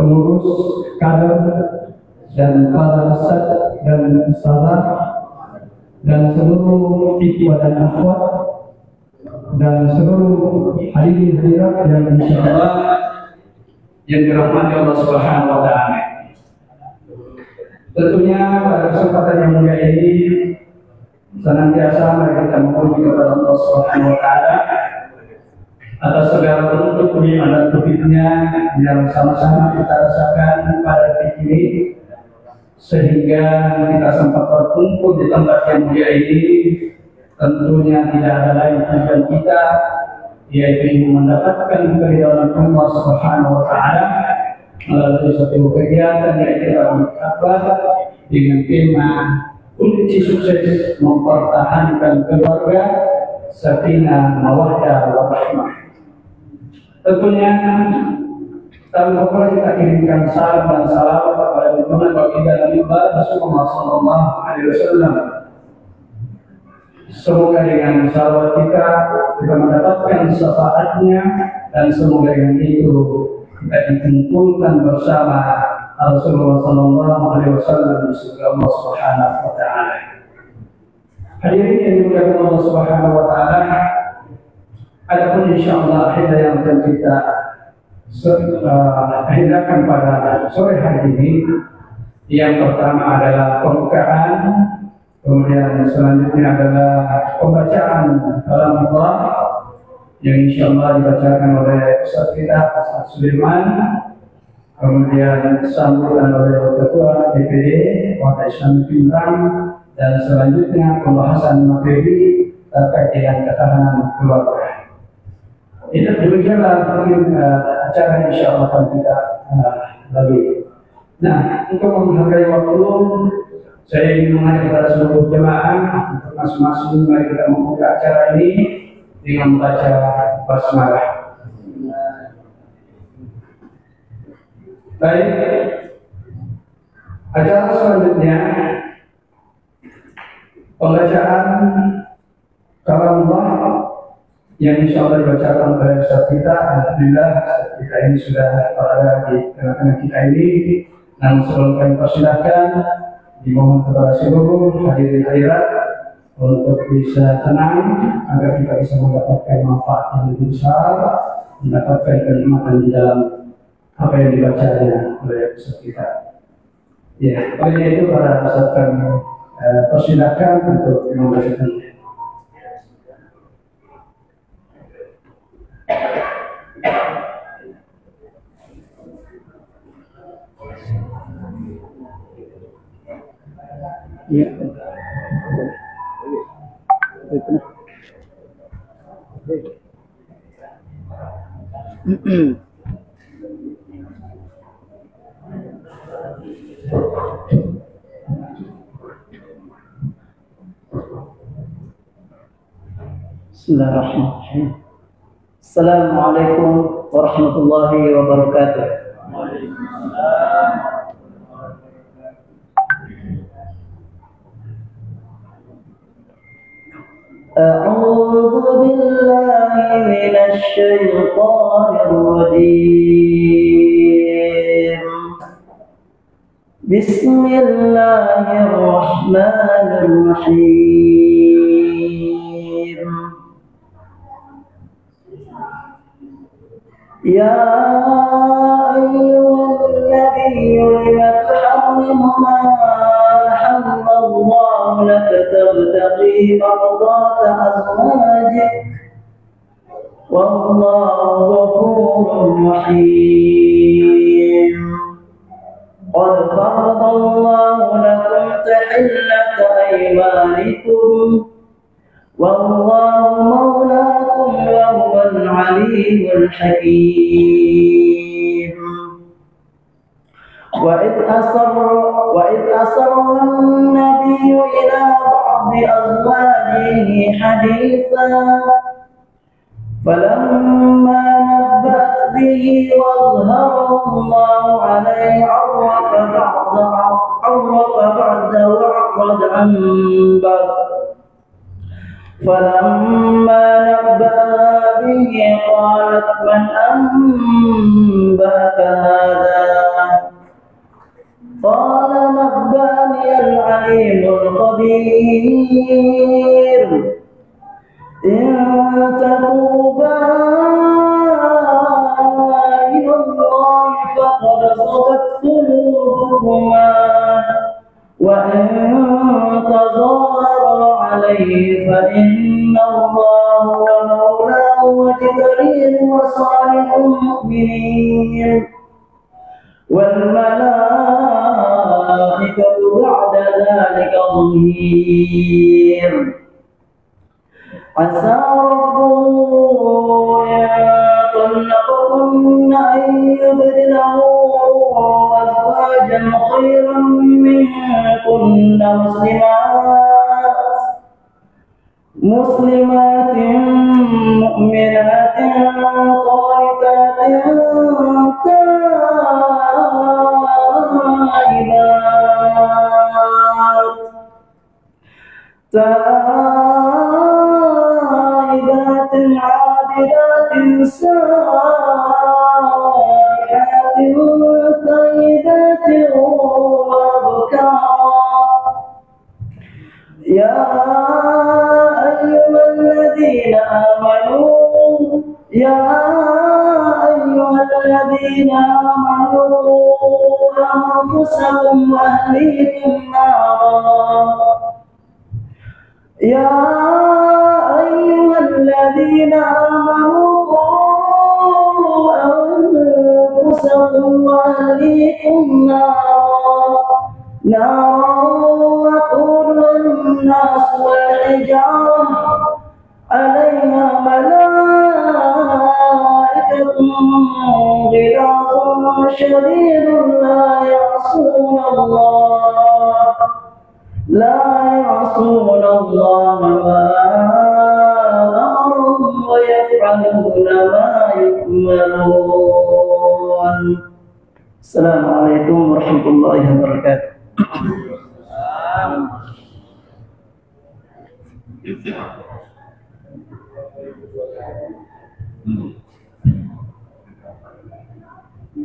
pengurus, kader, dan para ustadz dan ustazah, dan seluruh ikhwah dan akhwat, dan seluruh hadirin hadirat yang insyaallah yang dirahmati Allah Subhanahu wa taala. Tentunya pada kesempatan yang mulia ini senantiasa mari kita memuji kepada Allah Subhanahu wa taala atas segala bentuk nikmat dan taufiknya yang sama-sama kita rasakan pada detik ini, sehingga kita sempat berkumpul di tempat yang mulia ini. Tentunya tidak ada lain tujuan kita, yaitu mendapatkan keridhaan Allah Subhanahu wa taala melalui suatu kegiatan yaitu apa dengan tema kunci sukses mempertahankan keluarga, sakinah, mawaddah, warahmah. Tentunya tanpa perlu kita kirimkan salam dan salawat kepada junjungan baginda Nabi Rasulullah sallallahu alaihi wasallam. Semoga dengan salawat kita mendapatkan syafaatnya, dan semoga dengan itu kita dikumpulkan bersama Rasulullah sallallahu alaihi wasallam di surga Allah Subhanahu wa taala. Hadirin yang dimuliakan Allah Subhanahu wa taala, adapun insyaallah hidayah yang akan kita akhirkan pada sore hari ini, yang pertama adalah pembukaan, kemudian selanjutnya adalah pembacaan kalam Allah yang insyaallah dibacakan oleh Ustaz kita Ustaz Sulaiman, kemudian sambutan oleh Ketua DPD Kota Islam Pindrang, dan selanjutnya pembahasan materi terkait dengan ketahanan keluarga. Itu demikianlah mungkin acara insyaallah akan kita lalui. Nah, untuk menghargai waktu, saya ingin mengajak kepada seluruh jemaah untuk masing-masing mari kita membuka acara ini dengan membaca basmalah. Baik, acara selanjutnya pembacaan kalam Allah yang insyaallah dibacakan oleh Ustaz kita. Alhamdulillah Ustaz kita ini sudah berada di tengah-tengah kita ini, dan sebelum kami persilakan dimohon kepada seluruh hadirin hadirat untuk bisa tenang agar kita bisa mendapatkan manfaat yang lebih besar, mendapatkan kenikmatan di dalam apa yang dibacanya oleh Ustaz kita. Ya, oleh itu para Ustaz kami persilakan untuk membacakannya. Ya. Bismillahirrahmanirrahim. Assalamualaikum warahmatullahi wabarakatuh. أعوذ بالله من الشيطان الرجيم. بسم الله الرحمن الرحيم. يا أيها النبي لم تحرم ما أحل الله لك تبتغي مرضات أزواجك والله غفور رحيم. قد فرض الله لكم تحلة أيمانكم والله مولاكم وهو العليم الحكيم. وإذ أسر النبي إلى بعض أزواجه حديثا فلما نبأت به وأظهره الله عليه عرف بعد وأعرض عن بعد. فلما نبأها به قالت من أنبأك هذا قال نبأني العليم الخبير إن تتوبا إلى الله فقد صغت قلوبكما وإن تظاهرا عليه فإن الله هو مولاه وجبريل وصالح المؤمنين والملائكة بعد ذلك ظهير عسى ربه إن طلقكن أن يبدله أزواجا خيرا منكن مسلمات مؤمنات قانتات تائبات عابدات سائحات ثيبات وأبكارا يا أيها الذين آمنوا أنفسكم وأهليكم نارا يا أيها الذين آمنوا قوا أنفسكم وأهليكم نارا وقودها الناس والحجارة عليها ملائكة غلاظ شديد لا يعصون الله ما أمرهم ويفعلون ما يؤمرون. السلام عليكم ورحمة الله وبركاته.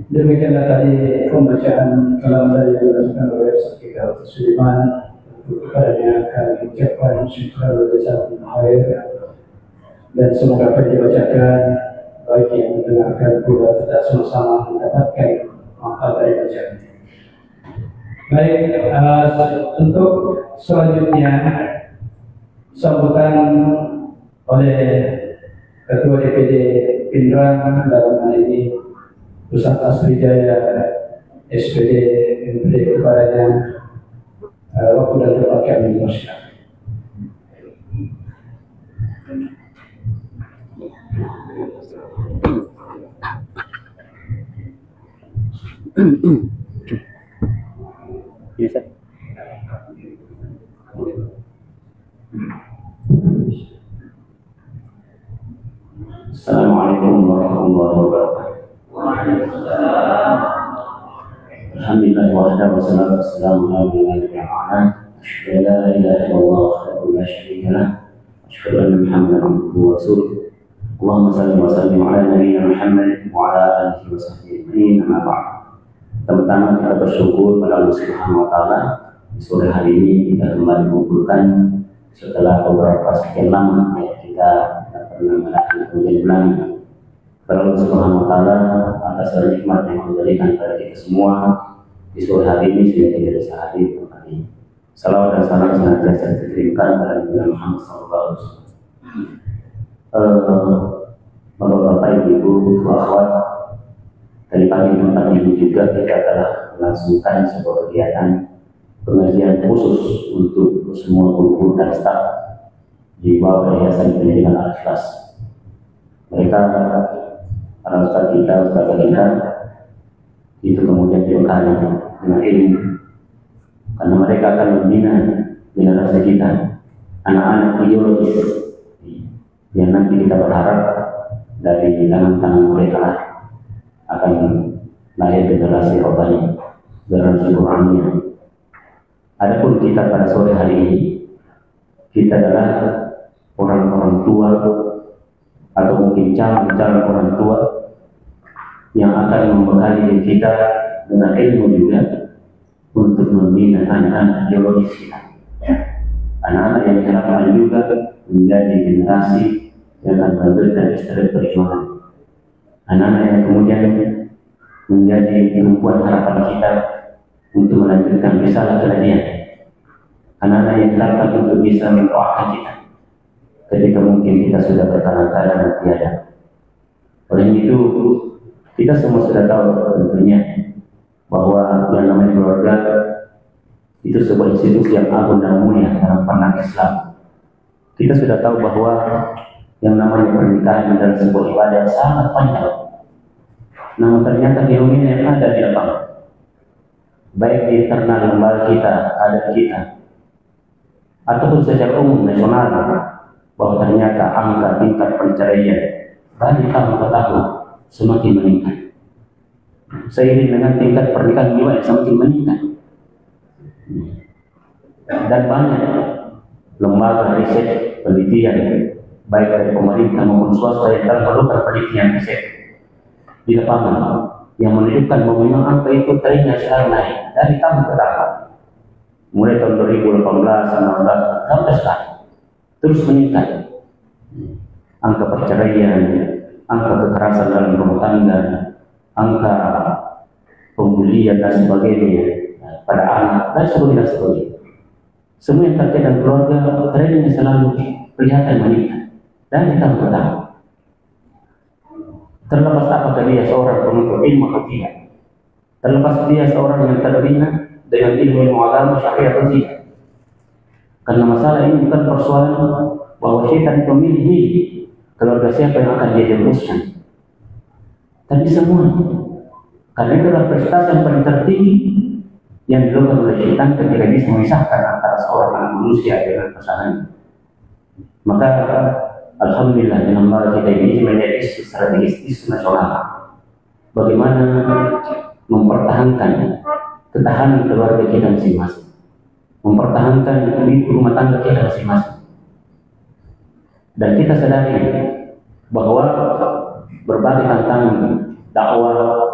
Demikianlah tadi pembacaan kalam dari dilakukan oleh Saudara Suleiman. Kepadanya kami ucapkan syukur jazakum khair dan semoga apa yang dibacakan baik yang mendengarkan pula kita sama-sama mendapatkan manfaat dari bacaan. Baik, untuk selanjutnya sambutan oleh Ketua DPD Pindrang dalam hal ini Ustaz Asrijaya SPD memberi kepadanya waktu dan tempat kami dipersilakan. Bisa. Assalamualaikum warahmatullahi wabarakatuh. Alhamdulillah wahdahu wassalatu wassalamu ala nabiyina Muhammad. Asyhadu an la ilaha illallah wahdahu la syarika lah. Asyhadu anna Muhammadan abduhu wa rasuluh. Allahumma shalli wa sallim ala nabiyyina Muhammad wa ala alihi wa sahbihi ajma'in. Amma ba'd. Pertama kita bersyukur pada Allah Subhanahu wa taala di sore hari ini kita kembali mengumpulkan setelah beberapa sekian lama kita pernah melakukan penjelasan kepada Allah Subhanahu wa taala atas nikmat yang diberikan kepada kita semua di sore hari ini sehingga kita bisa hadir kembali. Salawat dan salam senantiasa dikirimkan kepada Nabi Muhammad SAW. Bapak Ibu, akhwat, dari pagi tempat ini juga kita telah melangsungkan sebuah kegiatan pengajian khusus untuk semua guru dan staf di bawah Yayasan Pendidikan Al-Ikhlas. Mereka para ustaz kita itu kemudian dibekali dengan ilmu, karena mereka akan membina generasi kita, anak-anak ideologis yang nanti kita berharap dari tangan-tangan mereka akan lahir generasi robbani, generasi Qur'annya. Adapun kita pada sore hari ini, kita adalah orang-orang tua atau mungkin calon-calon orang tua yang akan membekali kita dengan ilmu juga, untuk membina anak-anak biologis kita. Anak-anak yang diharapkan juga menjadi generasi yang akan memberikan istirahat perjuangan. Anak-anak yang kemudian menjadi tumpuan harapan kita untuk melanjutkan risalah kenabian. Anak-anak yang diharapkan untuk bisa mendoakan kita ketika mungkin kita sudah berkalang-kalang dan tiada. Oleh itu, kita semua sudah tahu tentunya bahwa yang namanya keluarga itu sebuah institusi yang agung dan mulia dalam pandangan Islam. Kita sudah tahu bahwa yang namanya pernikahan adalah sebuah ibadah yang sangat panjang. Namun ternyata fenomena yang ada di lapangan, baik di internal lembaga kita, adat kita, ataupun secara umum nasional, bahwa ternyata angka tingkat perceraian dari tahun ke tahun semakin meningkat. Seiring dengan tingkat pernikahan juga yang semakin meningkat. Dan banyak lembaga riset penelitian baik dari pemerintah maupun swasta yang telah melakukan penelitian riset di lapangan yang menunjukkan bahwa memang angka itu trennya sekarang naik dari tahun ke tahun, mulai tahun 2018, 19 sampai sekarang terus meningkat. Angka perceraian, angka kekerasan dalam rumah tangga, angka pembulian dan sebagainya pada anak dan sebagainya. Semua yang terkait dengan keluarga trennya selalu kelihatan meningkat dari tahun ke tahun. Terlepas apakah dia seorang penuntut ilmu atau tidak, terlepas dia seorang yang terbina dengan ilmu agama syariah atau tidak. Karena masalah ini bukan persoalan bahwa syaitan memilih keluarga siapa yang akan dia jerumuskan, tapi semua. Karena itu adalah prestasi yang paling tertinggi yang dilakukan oleh syaitan ketika bisa memisahkan antara seorang anak manusia dengan pasangannya. Maka alhamdulillah dengan lembaga kita ini menjadi isu strategis, isu nasional. Bagaimana mempertahankan ketahanan keluarga kita masing-masing, mempertahankan rumah tangga kita masing-masing. Dan kita sadari bahwa berbagai tantangan dakwah,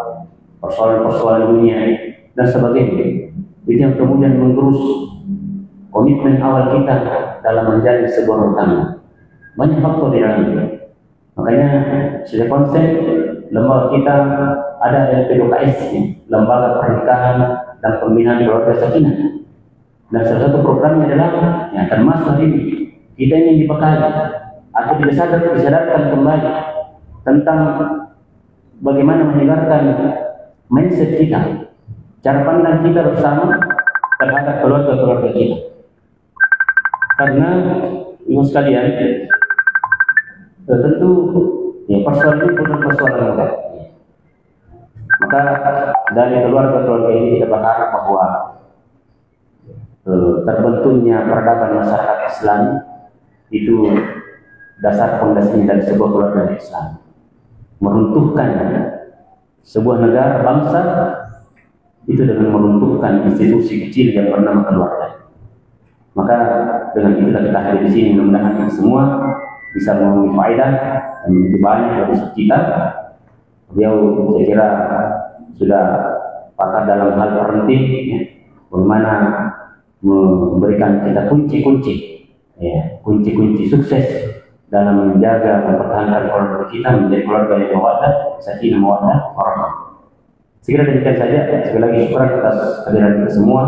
persoalan-persoalan dunia dan sebagainya itu yang kemudian menggerus komitmen awal kita dalam menjalin sebuah rumah tangga. Banyak faktor di dalamnya. Makanya sudah konsep lembaga kita ada LPDKS, Lembaga Pernikahan dan Pembinaan Keluarga Sakinah. Dan salah satu programnya adalah yang termasuk ini kita ingin dibekali atau disadarkan kembali tentang bagaimana menyegarkan mindset kita, cara pandang kita bersama terhadap keluarga-keluarga kita. Karena ibu sekalian, tentu ya persoalan ini bukan persoalan mudah. Maka dari keluarga-keluarga ini kita berharap bahwa terbentuknya peradaban masyarakat Islam itu dasar fondasinya dari sebuah keluarga Islam. Meruntuhkan sebuah negara bangsa itu dengan meruntuhkan institusi kecil yang bernama keluarga. Maka dengan itulah kita hadir di sini, mudah-mudahan kita semua bisa mengambil faedah dan begitu banyak dari kita. Beliau saya kira sudah pakar dalam hal penting, ya, bagaimana memberikan kita kunci-kunci, ya, kunci-kunci sukses dalam menjaga mempertahankan keluarga kita menjadi keluarga yang mawaddah, sakinah, mawaddah, warahmah. Sekira demikian saja. Sekali lagi syukur atas kehadiran kita semua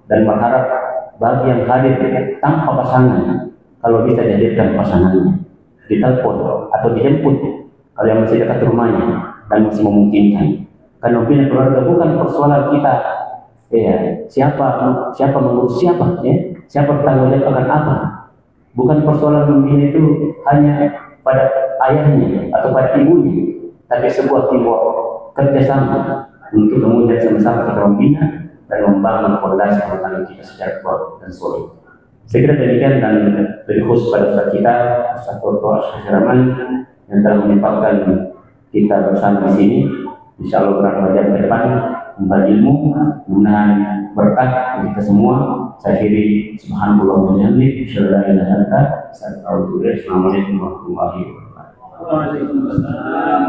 dan berharap bagi yang hadir tanpa pasangan, kalau bisa dihadirkan pasangannya, ditelepon atau dijemput kalau yang masih dekat rumahnya dan masih memungkinkan. Karena membina keluarga bukan persoalan kita, ya, siapa mengurus siapa, ya, siapa bertanggung jawab akan apa. Bukan persoalan membina itu hanya pada ayahnya atau pada ibunya, tapi sebuah teamwork, kerjasama untuk kemudian sama-sama kita membina dan membangun fondasi rumah tangga kita secara kuat dan solid. Saya kira demikian, dan lebih khusus pada saat kita Ustaz Dr. Syahraman yang telah menyempatkan kita bersama di sini. Insya Allah beberapa jam ke depan membagi ilmu, mudah-mudahan berkah bagi kita semua. Saya kiri subhanallah wa bihamdihi, asyhadu an la ilaha illa anta, astaghfiruka wa atubu ilaik. Assalamualaikum warahmatullahi wabarakatuh. Waalaikumsalam.